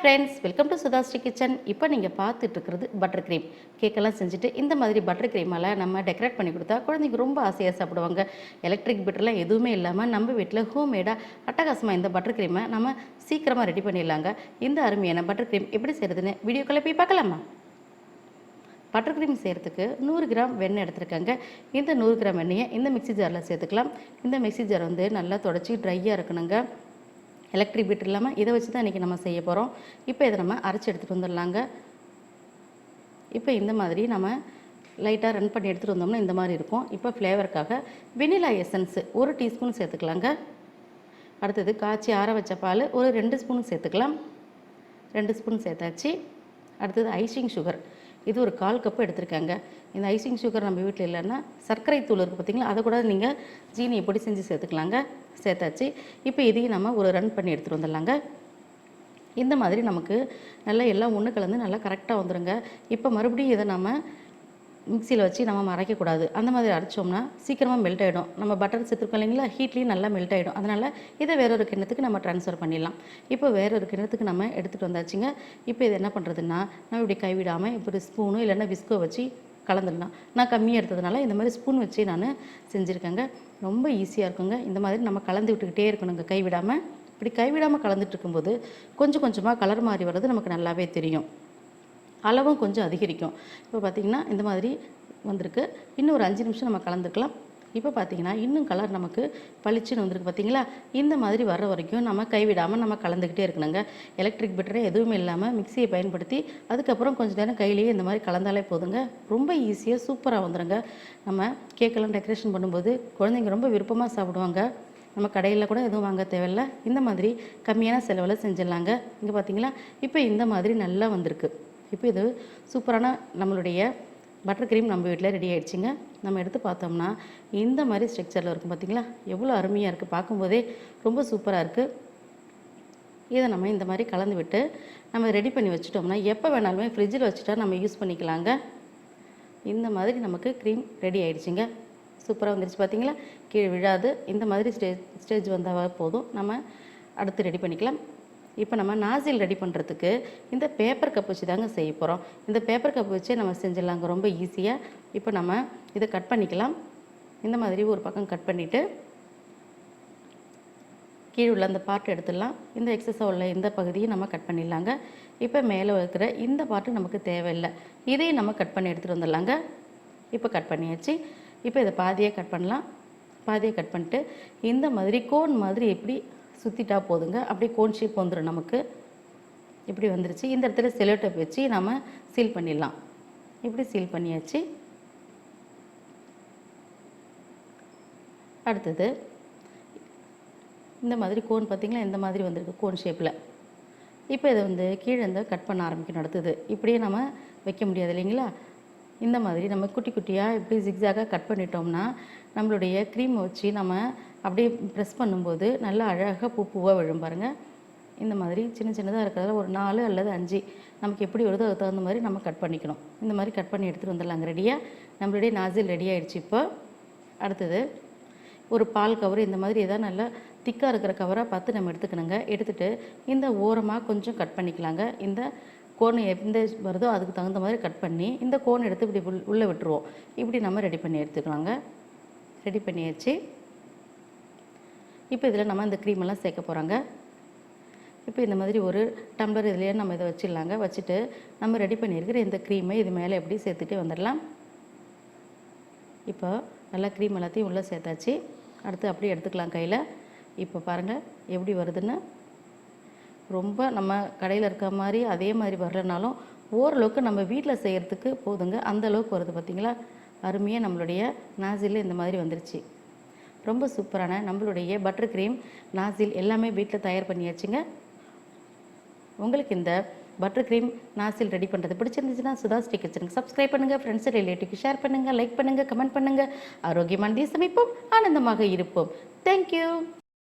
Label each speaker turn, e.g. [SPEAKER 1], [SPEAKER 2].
[SPEAKER 1] Friends, welcome to SudhaSri kitchen. இப்போ நீங்கள் பார்த்துட்டு இருக்கிறது பட்டர் க்ரீம். கேக்கெல்லாம் செஞ்சுட்டு இந்த மாதிரி பட்டர் க்ரீமால் நம்ம டெக்கரேட் பண்ணி கொடுத்தா குழந்தைங்க ரொம்ப ஆசையாக சாப்பிடுவாங்க. எலக்ட்ரிக் பீட்டர்லாம் எதுவுமே இல்லாமல் நம்ம வீட்டில் ஹோம்மேடாக அட்டகாசமாக இந்த பட்டர் க்ரீமை நம்ம சீக்கிரமாக ரெடி பண்ணிடலாங்க. இந்த அருமையான பட்டர் க்ரீம் எப்படி செய்கிறதுன்னு வீடியோக்குள்ளே போய் பார்க்கலாமா? பட்டர் க்ரீம் செய்கிறதுக்கு 100 கிராம் வெண்ணெய் எடுத்துருக்காங்க. இந்த 100 கிராம் வெண்ணெயை இந்த மிக்ஸி ஜாரில் சேர்த்துக்கலாம். இந்த மிக்ஸி ஜார் வந்து நல்லா தொடச்சி ட்ரையாக இருக்கணுங்க. எலக்ட்ரிக் பீட்டர் இல்லாமல் இதை வச்சு தான் இன்றைக்கி நம்ம செய்ய போகிறோம். இப்போ இதை நம்ம அரைச்சி எடுத்துகிட்டு வந்துடலாங்க. இப்போ இந்த மாதிரி நம்ம லைட்டாக ரன் பண்ணி எடுத்துகிட்டு வந்தோம்னா இந்த மாதிரி இருக்கும். இப்போ ஃப்ளேவருக்காக வெனிலா எசன்ஸு 1 டீஸ்பூன் சேர்த்துக்கலாங்க. அடுத்தது காய்ச்சி ஆற வச்ச பால் ஒரு 2 ஸ்பூன் சேர்த்துக்கலாம். 2 ஸ்பூன் சேர்த்தாச்சு. அடுத்தது ஐசிங் சுகர், இது ஒரு 1/4 கப்பு எடுத்துருக்காங்க. இந்த ஐசிங் சுகர் நம்ம வீட்டில் இல்லைன்னா சர்க்கரை தூள் இருக்குது பார்த்திங்களா, அதை கூட நீங்கள் ஜீனியை பொடி செஞ்சு சேர்த்துக்கலாங்க. சேர்த்தாச்சு. இப்போ இதையும் நம்ம ஒரு ரன் பண்ணி எடுத்துகிட்டு வந்துடலாங்க. இந்த மாதிரி நமக்கு நல்லா எல்லாம் ஒன்று கலந்து நல்லா கரெக்டாக வந்துடுங்க. இப்போ மறுபடியும் இதை நம்ம மிக்சியில் வச்சு நம்ம அரைக்கக்கூடாது. அந்த மாதிரி அரைச்சோம்னா சீக்கிரமாக மெல்ட் ஆகிடும். நம்ம பட்டர் சேர்த்துருக்கோம் இல்லைங்களா, ஹீட்லேயும் நல்லா மெல்ட் ஆகிடும். அதனால் இதை வேறொரு கிண்ணத்துக்கு நம்ம ட்ரான்ஸ்ஃபர் பண்ணிடலாம். இப்போ வேறொரு கிண்ணத்துக்கு நம்ம எடுத்துகிட்டு வந்தாச்சுங்க. இப்போ இது என்ன பண்ணுறதுன்னா, நம்ம இப்படி கைவிடாமல் இப்படி ஸ்பூனு இல்லைன்னா விஸ்கோ வச்சு கலந்துடலாம். நான் கம்மியாக எடுத்ததுனால இந்த மாதிரி ஸ்பூன் வச்சு நான் செஞ்சுருக்கேங்க. ரொம்ப ஈஸியாக இருக்குங்க. இந்த மாதிரி நம்ம கலந்து விட்டுக்கிட்டே இருக்கணுங்க கைவிடாமல். இப்படி கைவிடாமல் கலந்துட்டு இருக்கும்போது கொஞ்சம் கொஞ்சமாக கலர் மாறி வர்றது நமக்கு நல்லாவே தெரியும். அளவும் கொஞ்சம் அதிகரிக்கும். இப்போ பார்த்திங்கன்னா இந்த மாதிரி வந்திருக்கு. இன்னும் ஒரு 5 நிமிஷம் நம்ம கலந்துக்கலாம். இப்போ பார்த்திங்கன்னா இன்னும் கலர் நமக்கு பளிச்சுன்னு வந்திருக்கு பார்த்திங்களா. இந்த மாதிரி வர்ற வரைக்கும் நம்ம கைவிடாமல் நம்ம கலந்துக்கிட்டே இருக்கணுங்க. எலக்ட்ரிக் பீட்டரே எதுவுமே இல்லாமல் மிக்சியை பயன்படுத்தி அதுக்கப்புறம் கொஞ்சம் நேரம் கையிலேயே இந்த மாதிரி கலந்தாலே போதுங்க. ரொம்ப ஈஸியாக சூப்பராக வந்துடுங்க. நம்ம கேக்கெல்லாம் டெக்கரேஷன் பண்ணும்போது குழந்தைங்க ரொம்ப விருப்பமாக சாப்பிடுவாங்க. நம்ம கடையில் கூட எதுவும் வாங்க தேவையில்லை. இந்த மாதிரி கம்மியான செலவில் செஞ்சிடலாங்க. இங்கே பார்த்திங்களா, இப்போ இந்த மாதிரி நல்லா வந்திருக்கு. இப்போ இது சூப்பரான நம்மளுடைய பட்டர் க்ரீம் நம்ம வீட்டில் ரெடி ஆகிடுச்சிங்க. நம்ம எடுத்து பார்த்தோம்னா இந்த மாதிரி ஸ்ட்ரக்சரில் இருக்கும் பார்த்திங்களா, எவ்வளோ அருமையாக இருக்குது. பார்க்கும்போதே ரொம்ப சூப்பராக இருக்குது. இதை நம்ம இந்த மாதிரி கலந்து விட்டு நம்ம ரெடி பண்ணி வச்சுட்டோம்னா எப்போ வேணாலுமே ஃப்ரிட்ஜில் வச்சுட்டா நம்ம யூஸ் பண்ணிக்கலாங்க. இந்த மாதிரி நமக்கு க்ரீம் ரெடி ஆகிடுச்சிங்க. சூப்பராக வந்துடுச்சு பார்த்திங்களா, கீழே விழாது. இந்த மாதிரி ஸ்டேஜ் வந்தால் போதும். நம்ம அடுத்து ரெடி பண்ணிக்கலாம். இப்போ நம்ம நாசில் ரெடி பண்ணுறதுக்கு இந்த பேப்பர் கப் வச்சு தாங்க செய்ய போகிறோம். இந்த பேப்பர் கப் வச்சே நம்ம செஞ்சிடலாங்க ரொம்ப ஈஸியாக. இப்போ நம்ம இதை கட் பண்ணிக்கலாம். இந்த மாதிரி ஒரு பக்கம் கட் பண்ணிவிட்டு கீழே உள்ள அந்த பார்ட் எடுத்துடலாம். இந்த எக்ஸஸாக உள்ள இந்த பகுதியை நம்ம கட் பண்ணிடலாங்க. இப்போ மேலே இருக்கிற இந்த பார்ட்டு நமக்கு தேவையில்லை. இதையும் நம்ம கட் பண்ணி எடுத்துகிட்டு வந்துடலாங்க. இப்போ கட் பண்ணியாச்சு. இப்போ இதை பாதியாக கட் பண்ணலாம். பாதியாக கட் பண்ணிட்டு இந்த மாதிரி கோன் மாதிரி எப்படி சுற்றிட்டா போதுங்க. அப்படியே கோன் ஷேப் வந்துடும் நமக்கு. இப்படி வந்துருச்சு. இந்த இடத்துல செலோ டேப் வச்சு நம்ம சீல் பண்ணிடலாம். இப்படி சீல் பண்ணியாச்சு. அடுத்தது இந்த மாதிரி கோன் பார்த்திங்களா, இந்த மாதிரி வந்திருக்கு கோன் ஷேப்பில். இப்போ இதை வந்து கீழே இந்த கட் பண்ண ஆரம்பிக்கணும். அடுத்தது இப்படியே நம்ம வைக்க முடியாது இல்லைங்களா, இந்த மாதிரி நம்ம குட்டி குட்டியாக இப்படி ஜிக்ஸாக கட் பண்ணிட்டோம்னா நம்மளுடைய க்ரீமை வச்சு நம்ம அப்படியே ப்ரெஸ் பண்ணும்போது நல்லா அழகாக பூவாக விழும் பாருங்கள். இந்த மாதிரி சின்ன சின்னதாக இருக்கிறதுல ஒரு 4 அல்லது 5 நமக்கு எப்படி வருதோ அதுக்கு தகுந்த மாதிரி நம்ம கட் பண்ணிக்கணும். இந்த மாதிரி கட் பண்ணி எடுத்துகிட்டு வந்துடலாங்க. ரெடியாக நம்மளுடைய நாசில் ரெடி ஆகிடுச்சு. இப்போ அடுத்தது ஒரு பால் கவர் இந்த மாதிரி எதாவது நல்லா திக்காக இருக்கிற கவராக பார்த்து நம்ம எடுத்துக்கணுங்க. எடுத்துகிட்டு இந்த ஓரமாக கொஞ்சம் கட் பண்ணிக்கலாங்க. இந்த கோன் எந்த வருதோ அதுக்கு தகுந்த மாதிரி கட் பண்ணி இந்த கோன் எடுத்து இப்படி உள்ளே விட்டுருவோம். இப்படி நம்ம ரெடி பண்ணி எடுத்துக்கலாங்க. ரெடி பண்ணியாச்சு. இப்போ இதில் நம்ம இந்த க்ரீமெல்லாம் சேர்க்க போகிறாங்க. இப்போ இந்த மாதிரி ஒரு டம்ளர் இதுலேயே நம்ம இதை வச்சிடலாங்க. வச்சுட்டு நம்ம ரெடி பண்ணியிருக்கிற இந்த க்ரீமை இது மேலே எப்படி சேர்த்துட்டே வந்துடலாம். இப்போ நல்லா க்ரீம் எல்லாத்தையும் உள்ளே சேர்த்தாச்சு. அடுத்து அப்படியே எடுத்துக்கலாம் கையில். இப்போ பாருங்கள் எப்படி வருதுன்னு. ரொம்ப நம்ம கடையில் இருக்க மாதிரி அதே மாதிரி வரலனாலும் ஓரளவுக்கு நம்ம வீட்டில் செய்கிறதுக்கு போதுங்க. அந்த அளவுக்கு வருது பார்த்திங்களா. அருமையாக நம்மளுடைய நாசில் இந்த மாதிரி வந்துருச்சு. ரொம்ப சூப்பரான நம்மளுடைய பட்டர் க்ரீம் நாசில் எல்லாமே வீட்டில் தயார் பண்ணியாச்சுங்க. உங்களுக்கு இந்த பட்டர் க்ரீம் நாசில் ரெடி பண்ணுறது பிடிச்சிருந்துச்சுன்னா SudhaSri கிச்சனுக்கு சப்ஸ்கிரைப் பண்ணுங்கள். ஃப்ரெண்ட்ஸு ரிலேட்டிவ்க்கு ஷேர் பண்ணுங்கள், லைக் பண்ணுங்கள், கமெண்ட் பண்ணுங்கள். ஆரோக்கியமான சமைப்போம், ஆனந்தமாக இருப்போம். தேங்க்யூ.